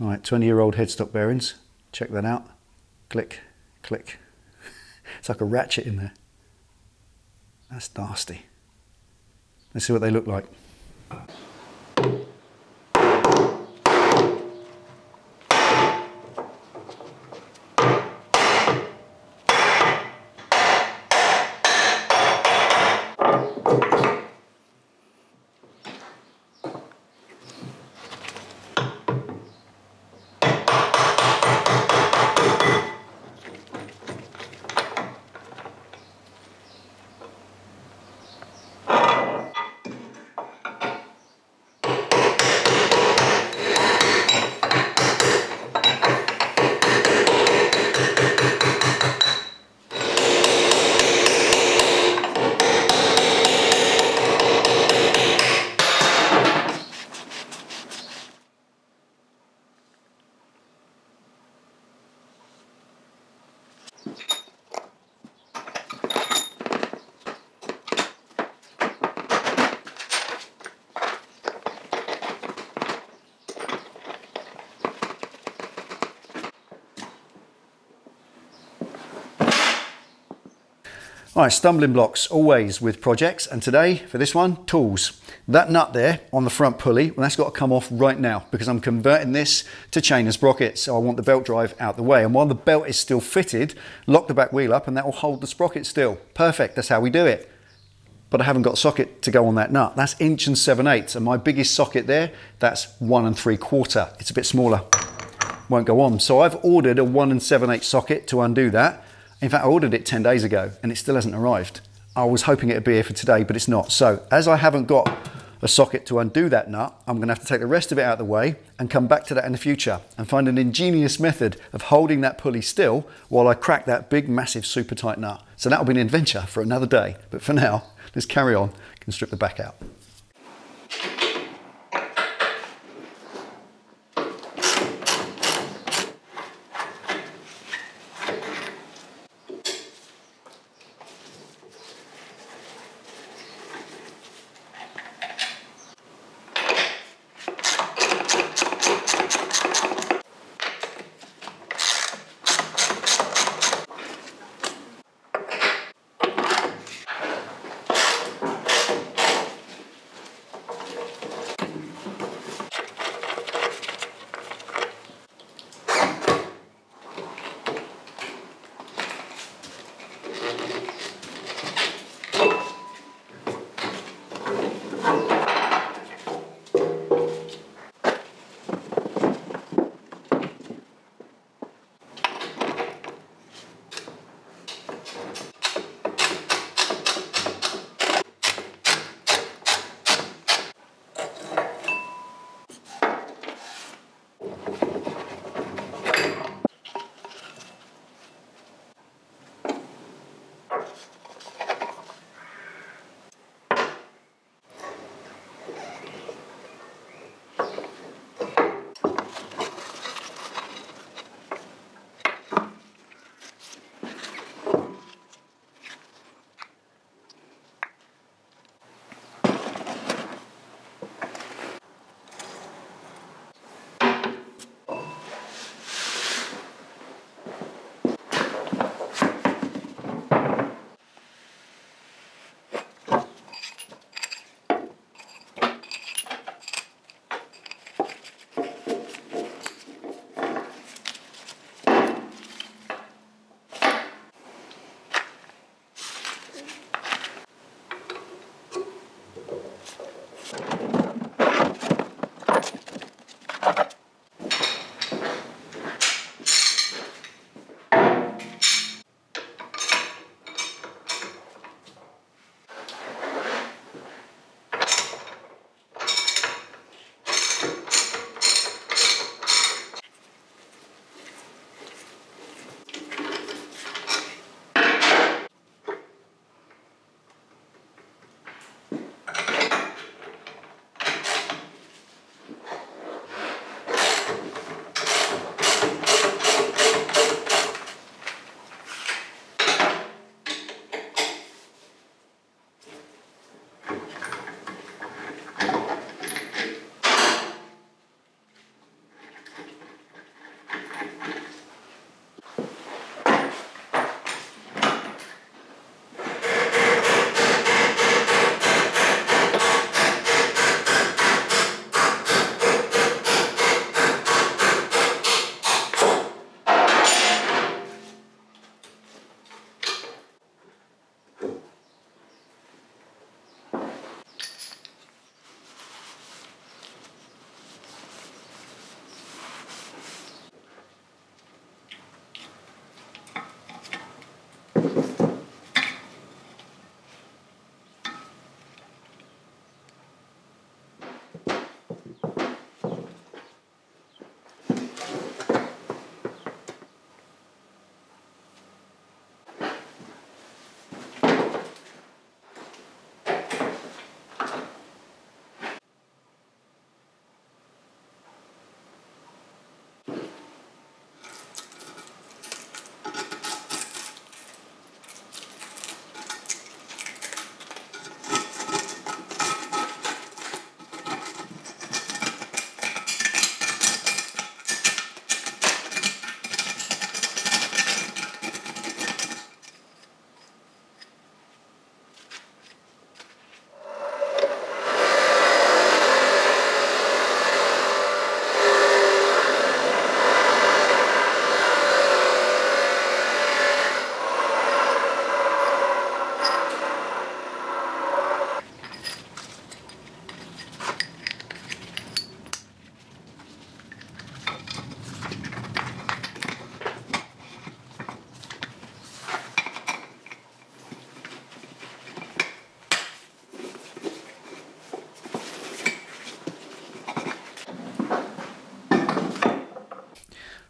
All right, 20-year-old headstock bearings. Check that out. Click, click. It's like a ratchet in there. That's nasty. Let's see what they look like. All right, stumbling blocks always with projects, and today for this one, tools. That nut there on the front pulley, well, that's got to come off right now because I'm converting this to chain and sprocket, so I want the belt drive out the way. And while the belt is still fitted, lock the back wheel up and that will hold the sprocket still. Perfect, that's how we do it. But I haven't got a socket to go on that nut. That's 1 7/8, and my biggest socket there, that's 1 3/4. It's a bit smaller, won't go on. So I've ordered a 1 7/8 socket to undo that. In fact, I ordered it 10 days ago and it still hasn't arrived. I was hoping it'd be here for today, but it's not. So as I haven't got a socket to undo that nut, I'm gonna have to take the rest of it out of the way and come back to that in the future and find an ingenious method of holding that pulley still while I crack that big, massive, super tight nut. So that'll be an adventure for another day. But for now, let's carry on and strip the back out.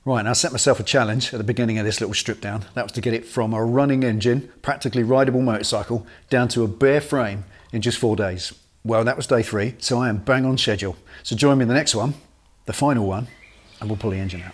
Right, now I set myself a challenge at the beginning of this little strip down. That was to get it from a running engine, practically rideable motorcycle, down to a bare frame in just 4 days. Well, that was day 3, so I am bang on schedule. So join me in the next one, the final one, and we'll pull the engine out.